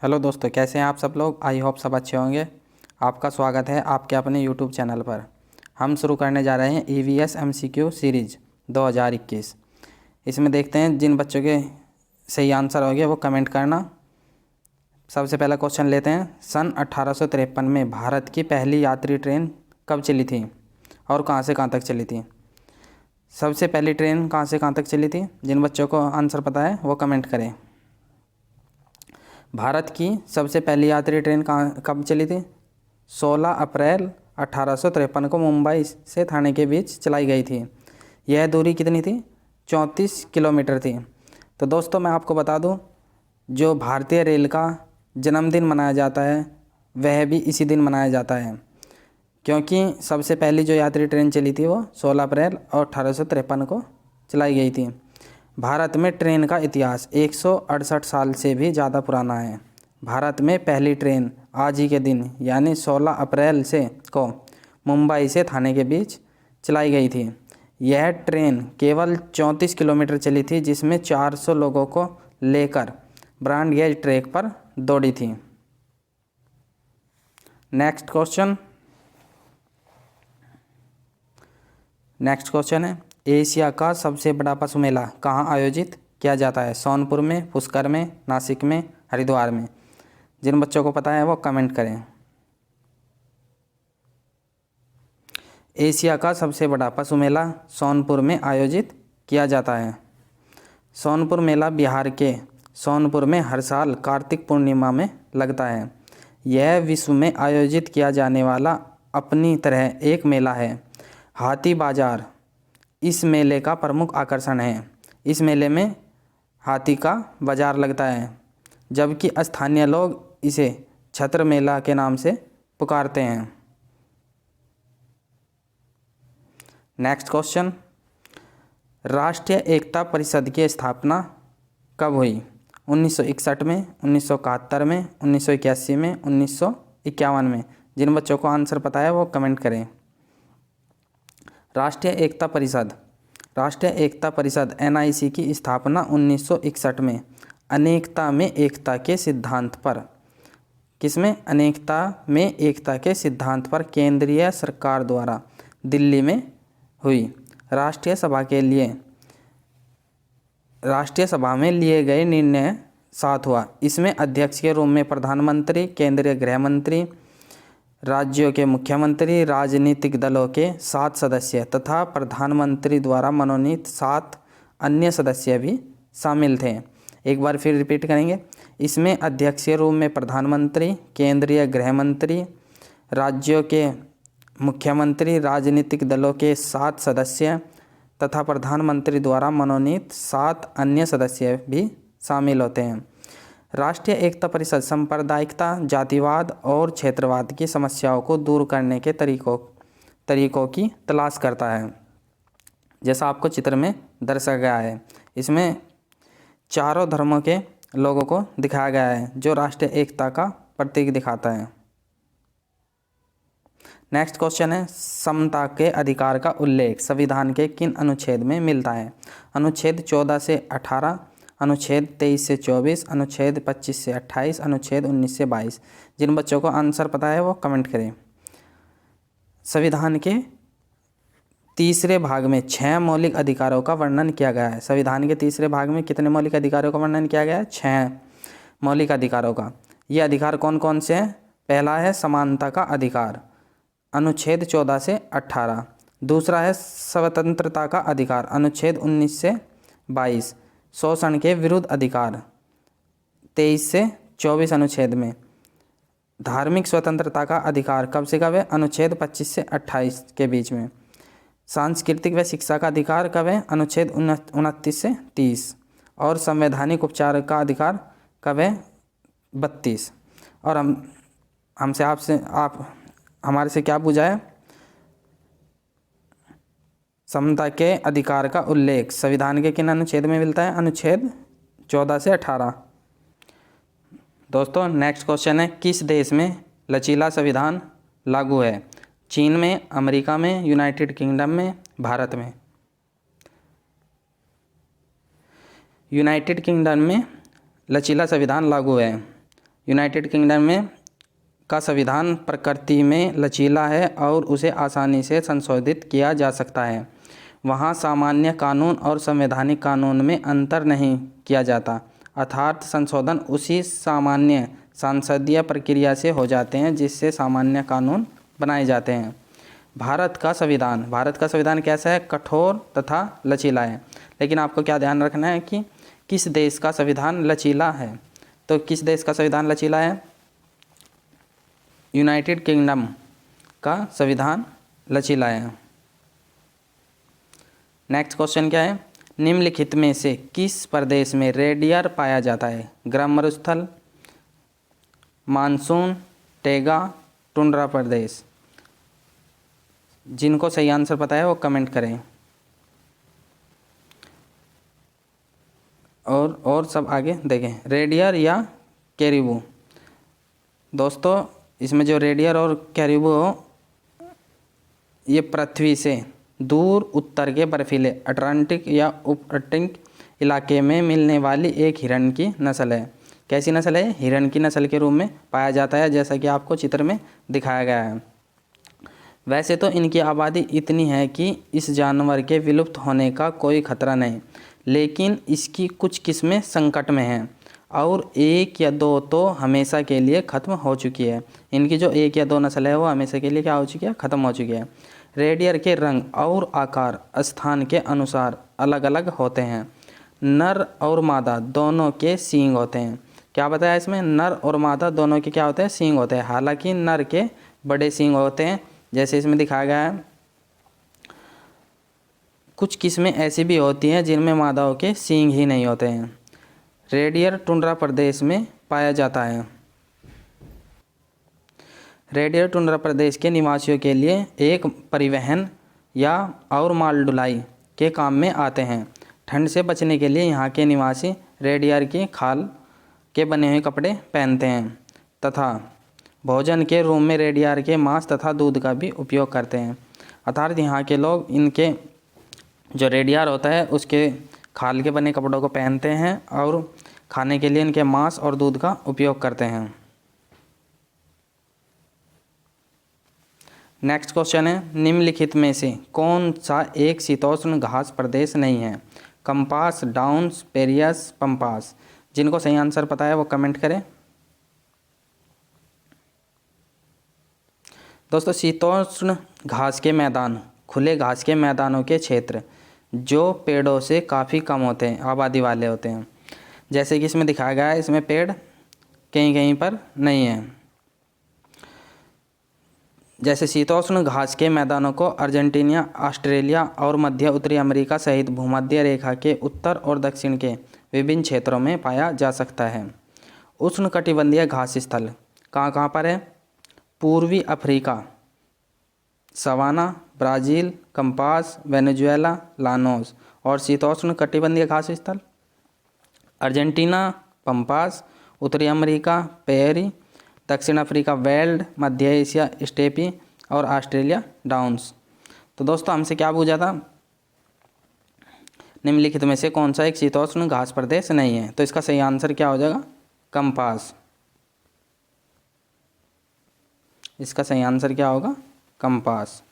Hello दोस्तों, कैसे हैं आप सब लोग। आई होप सब अच्छे होंगे। आपका स्वागत है आपके अपने यूट्यूब चैनल पर। हम शुरू करने जा रहे हैं EVS MCQ सीरीज़ 2021। इसमें देखते हैं जिन बच्चों के सही आंसर हो गया वो कमेंट करना। सबसे पहला क्वेश्चन लेते हैं। सन 1853 में भारत की पहली यात्री ट्रेन कब चली थी और कहाँ से कहाँ तक चली थी। सबसे पहली ट्रेन कहाँ से कहाँ तक चली थी, जिन बच्चों को आंसर पता है वो कमेंट करें। भारत की सबसे पहली यात्री ट्रेन कब चली थी? 16 अप्रैल 1853 को मुंबई से ठाणे के बीच चलाई गई थी। यह दूरी कितनी थी? 34 किलोमीटर थी। तो दोस्तों मैं आपको बता दूं, जो भारतीय रेल का जन्मदिन मनाया जाता है वह भी इसी दिन मनाया जाता है, क्योंकि सबसे पहली जो यात्री ट्रेन चली थी वो 16 अप्रैल और 1853 को चलाई गई थी। भारत में ट्रेन का इतिहास 168 साल से भी ज़्यादा पुराना है। भारत में पहली ट्रेन आज ही के दिन यानी 16 अप्रैल को मुंबई से ठाणे के बीच चलाई गई थी। यह ट्रेन केवल 34 किलोमीटर चली थी, जिसमें 400 लोगों को लेकर ब्रॉड गेज ट्रैक पर दौड़ी थी। नेक्स्ट क्वेश्चन है, एशिया का सबसे बड़ा पशु मेला कहाँ आयोजित किया जाता है? सोनपुर में, पुष्कर में, नासिक में, हरिद्वार में। जिन बच्चों को पता है वो कमेंट करें। एशिया का सबसे बड़ा पशु मेला सोनपुर में आयोजित किया जाता है। सोनपुर मेला बिहार के सोनपुर में हर साल कार्तिक पूर्णिमा में लगता है। यह विश्व में आयोजित किया जाने वाला अपनी तरह एक मेला है। हाथी बाजार इस मेले का प्रमुख आकर्षण है। इस मेले में हाथी का बाजार लगता है, जबकि स्थानीय लोग इसे छत्र मेला के नाम से पुकारते हैं। नेक्स्ट क्वेश्चन, राष्ट्रीय एकता परिषद की स्थापना कब हुई? 1961 में, 1971 में, 1981 में, 1951 में। जिन बच्चों को आंसर पता है वो कमेंट करें। राष्ट्रीय एकता परिषद NIC की स्थापना 1961 में अनेकता में एकता के सिद्धांत पर, किसमें? अनेकता में एकता के सिद्धांत पर केंद्रीय सरकार द्वारा दिल्ली में हुई। राष्ट्रीय सभा में लिए गए निर्णय साथ हुआ। इसमें अध्यक्ष के रूप में प्रधानमंत्री, केंद्रीय गृह मंत्री, राज्यों के मुख्यमंत्री, राजनीतिक दलों के 7 सदस्य तथा प्रधानमंत्री द्वारा मनोनीत 7 अन्य सदस्य भी शामिल थे। एक बार फिर रिपीट करेंगे। इसमें अध्यक्ष के रूप में प्रधानमंत्री, केंद्रीय गृह मंत्री, राज्यों के मुख्यमंत्री, राजनीतिक दलों के 7 सदस्य तथा प्रधानमंत्री द्वारा मनोनीत 7 अन्य सदस्य भी शामिल होते हैं। राष्ट्रीय एकता परिषद सांप्रदायिकता, जातिवाद और क्षेत्रवाद की समस्याओं को दूर करने के तरीकों की तलाश करता है, जैसा आपको चित्र में दर्शाया गया है। इसमें चारों धर्मों के लोगों को दिखाया गया है, जो राष्ट्रीय एकता का प्रतीक दिखाता है। नेक्स्ट क्वेश्चन है, समता के अधिकार का उल्लेख संविधान के किन अनुच्छेद में मिलता है? अनुच्छेद 14 से 18, अनुच्छेद 23 से 24, अनुच्छेद 25 से 28, अनुच्छेद 19 से 22। जिन बच्चों को आंसर पता है वो कमेंट करें। संविधान के तीसरे भाग में 6 मौलिक अधिकारों का वर्णन किया गया है। संविधान के तीसरे भाग में कितने मौलिक अधिकारों का वर्णन किया गया है? 6 मौलिक अधिकारों का। ये अधिकार कौन कौन से हैं? पहला है समानता का अधिकार, अनुच्छेद 14 से 18। दूसरा है स्वतंत्रता का अधिकार, अनुच्छेद 19 से 22। शोषण के विरुद्ध अधिकार 23 से 24 अनुच्छेद में। धार्मिक स्वतंत्रता का अधिकार कब से कब है? अनुच्छेद 25 से 28 के बीच में। सांस्कृतिक व शिक्षा का अधिकार कब है? अनुच्छेद 29 से 30। और संवैधानिक उपचार का अधिकार कब है? 32। और हमारे से क्या पूछा है? समता के अधिकार का उल्लेख संविधान के किन अनुच्छेद में मिलता है? अनुच्छेद 14 से 18। दोस्तों नेक्स्ट क्वेश्चन है, किस देश में लचीला संविधान लागू है? चीन में, अमेरिका में, यूनाइटेड किंगडम में, भारत में। यूनाइटेड किंगडम में लचीला संविधान लागू है। यूनाइटेड किंगडम में का संविधान प्रकृति में लचीला है और उसे आसानी से संशोधित किया जा सकता है। वहाँ सामान्य कानून और संवैधानिक कानून में अंतर नहीं किया जाता, अर्थात संशोधन उसी सामान्य संसदीय प्रक्रिया से हो जाते हैं जिससे सामान्य कानून बनाए जाते हैं। भारत का संविधान कैसा है? कठोर तथा लचीला है। लेकिन आपको क्या ध्यान रखना है कि किस देश का संविधान लचीला है? तो किस देश का संविधान लचीला है? यूनाइटेड किंगडम का संविधान लचीला है। नेक्स्ट क्वेश्चन क्या है? निम्नलिखित में से किस प्रदेश में रेडियर पाया जाता है? गर्म मरुस्थल, मानसून, टैगा, टुंड्रा प्रदेश। जिनको सही आंसर पता है वो कमेंट करें। और सब आगे देखें। रेडियर या कैरिबू। दोस्तों इसमें जो रेडियर और कैरिबू हो, ये पृथ्वी से दूर उत्तर के बर्फीले अटलांटिक या उप अटलांटिक इलाके में मिलने वाली एक हिरण की नस्ल है। कैसी नस्ल है? हिरण की नस्ल के रूप में पाया जाता है, जैसा कि आपको चित्र में दिखाया गया है। वैसे तो इनकी आबादी इतनी है कि इस जानवर के विलुप्त होने का कोई खतरा नहीं, लेकिन इसकी कुछ किस्में संकट में हैं और एक या दो तो हमेशा के लिए ख़त्म हो चुकी है। इनकी जो एक या दो नस्ल है वो हमेशा के लिए क्या हो चुकी है? ख़त्म हो चुकी है। रेडियर के रंग और आकार स्थान के अनुसार अलग अलग होते हैं। नर और मादा दोनों के सींग होते हैं। क्या बताया इसमें? नर और मादा दोनों के क्या होते हैं? सींग होते हैं। हालांकि नर के बड़े सींग होते हैं, जैसे इसमें दिखाया गया है। कुछ किस्में ऐसी भी होती हैं जिनमें मादाओं के सींग ही नहीं होते हैं। रेडियर टुंड्रा प्रदेश में पाया जाता है। रेडियर टुंड्रा प्रदेश के निवासियों के लिए एक परिवहन या और माल ढुलाई के काम में आते हैं। ठंड से बचने के लिए यहाँ के निवासी रेडियर की खाल के बने हुए कपड़े पहनते हैं तथा भोजन के रूप में रेडियर के मांस तथा दूध का भी उपयोग करते हैं। अर्थात यहाँ के लोग इनके जो रेडियर होता है उसके खाल के बने कपड़ों को पहनते हैं और खाने के लिए इनके मांस और दूध का उपयोग करते हैं। नेक्स्ट क्वेश्चन है, निम्नलिखित में से कौन सा एक शीतोष्ण घास प्रदेश नहीं है? Campos, downs, prairies, pampas. जिनको सही आंसर पता है वो कमेंट करें। दोस्तों शीतोष्ण घास के मैदान खुले घास के मैदानों के क्षेत्र जो पेड़ों से काफ़ी कम होते हैं, आबादी वाले होते हैं। जैसे कि इसमें दिखाया गया है, इसमें पेड़ कहीं कहीं पर नहीं है। जैसे शीतोष्ण घास के मैदानों को अर्जेंटीना, ऑस्ट्रेलिया और मध्य उत्तरी अमेरिका सहित भूमध्य रेखा के उत्तर और दक्षिण के विभिन्न क्षेत्रों में पाया जा सकता है। उष्णकटिबंधीय घास स्थल कहाँ कहाँ पर है? पूर्वी Africa, savanna, Brazil, campos, Venezuela, llanos. और शीतोष्ण कटिबंधीय घास स्थल अर्जेंटीना, पंपास, उत्तरी अमेरिका, पेरी, दक्षिण अफ्रीका, वेल्ड, मध्य एशिया, स्टेपी और ऑस्ट्रेलिया, डाउन्स। तो दोस्तों हमसे क्या पूछा था? निम्नलिखित में से कौन सा एक शीतोष्ण घास प्रदेश नहीं है? तो इसका सही आंसर क्या हो जाएगा? कंपास। इसका सही आंसर क्या होगा? कंपास।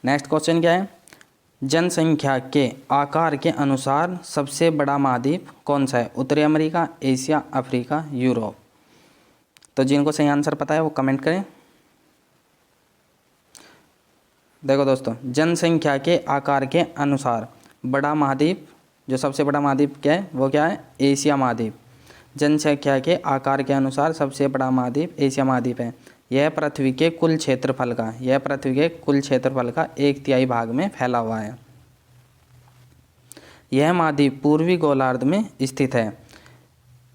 नेक्स्ट क्वेश्चन क्या है? जनसंख्या के आकार के अनुसार सबसे बड़ा महाद्वीप कौन सा है? उत्तरी अमेरिका, एशिया, अफ्रीका, यूरोप। तो जिनको सही आंसर पता है वो कमेंट करें। देखो दोस्तों, जनसंख्या के आकार के अनुसार बड़ा महाद्वीप, जो सबसे बड़ा महाद्वीप क्या है वो क्या है? एशिया महाद्वीप। जनसंख्या के आकार के अनुसार सबसे बड़ा महाद्वीप एशिया महाद्वीप है। यह पृथ्वी के कुल क्षेत्रफल का 1/3 भाग में फैला हुआ है। यह महाद्वीप पूर्वी गोलार्ध में स्थित है।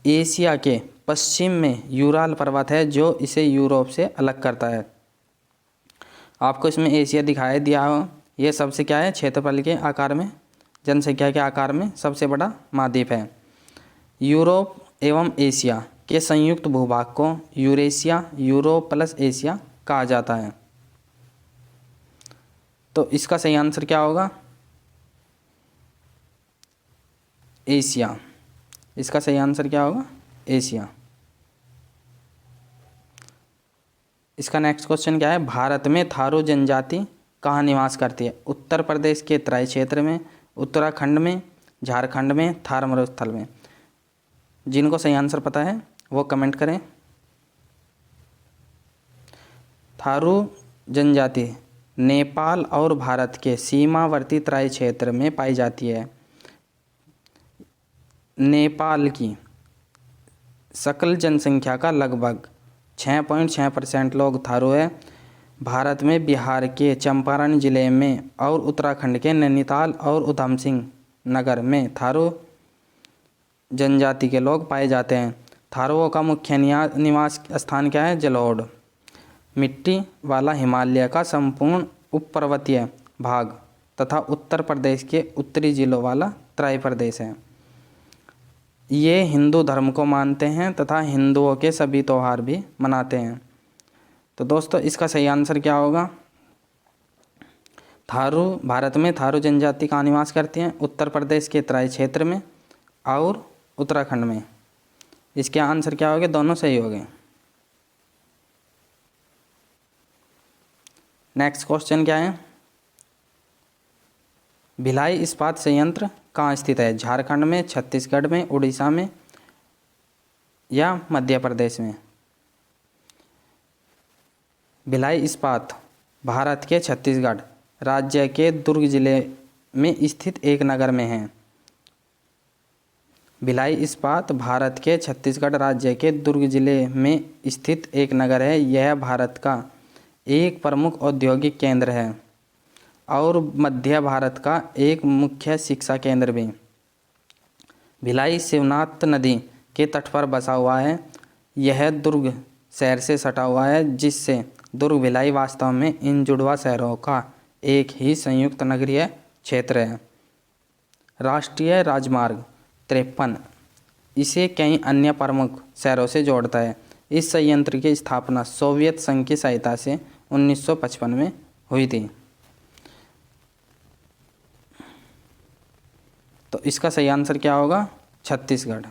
एशिया के पश्चिम में यूराल पर्वत है जो इसे यूरोप से अलग करता है। आपको इसमें एशिया दिखाई दिया हो, यह सबसे क्या है? क्षेत्रफल के आकार में, जनसंख्या के आकार में सबसे बड़ा महाद्वीप है। यूरोप एवं एशिया के संयुक्त भूभाग को यूरेशिया, यूरोप प्लस एशिया कहा जाता है। तो इसका सही आंसर क्या होगा? एशिया। इसका सही आंसर क्या होगा? एशिया। इसका नेक्स्ट क्वेश्चन क्या है? भारत में थारू जनजाति कहाँ निवास करती है? उत्तर प्रदेश के तराई क्षेत्र में, उत्तराखंड में, झारखंड में, थार मरुस्थल में। जिनको सही आंसर पता है वो कमेंट करें। थारू जनजाति नेपाल और भारत के सीमावर्ती तराई क्षेत्र में पाई जाती है। नेपाल की सकल जनसंख्या का लगभग 6.6% लोग थारू है। भारत में बिहार के चंपारण जिले में और उत्तराखंड के नैनीताल और उधमसिंह नगर में थारू जनजाति के लोग पाए जाते हैं। थारुओं का मुख्य निवास स्थान क्या है? जलोढ़। मिट्टी वाला हिमालय का संपूर्ण उपपर्वतीय भाग तथा उत्तर प्रदेश के उत्तरी जिलों वाला तराई प्रदेश है। ये हिंदू धर्म को मानते हैं तथा हिंदुओं के सभी त्यौहार भी मनाते हैं। तो दोस्तों इसका सही आंसर क्या होगा? थारू, भारत में थारू जनजाति का निवास करती हैं उत्तर प्रदेश के तराई क्षेत्र में और उत्तराखंड में। इसके आंसर क्या हो गए? दोनों सही हो गए। नेक्स्ट क्वेश्चन क्या है? भिलाई इस्पात संयंत्र कहाँ स्थित है? झारखंड में, छत्तीसगढ़ में, उड़ीसा में या मध्य प्रदेश में? भिलाई इस्पात भारत के छत्तीसगढ़ राज्य के दुर्ग जिले में स्थित एक नगर में है। भिलाई इस्पात भारत के छत्तीसगढ़ राज्य के दुर्ग जिले में स्थित एक नगर है। यह भारत का एक प्रमुख औद्योगिक केंद्र है और मध्य भारत का एक मुख्य शिक्षा केंद्र भी। भिलाई शिवनाथ नदी के तट पर बसा हुआ है। यह दुर्ग शहर से सटा हुआ है, जिससे दुर्ग भिलाई वास्तव में इन जुड़वा शहरों का एक ही संयुक्त नगरीय क्षेत्र है। राष्ट्रीय राजमार्ग 53 इसे कई अन्य प्रमुख शहरों से जोड़ता है। इस संयंत्र की स्थापना सोवियत संघ की सहायता से 1955 में हुई थी। तो इसका सही आंसर क्या होगा? छत्तीसगढ़।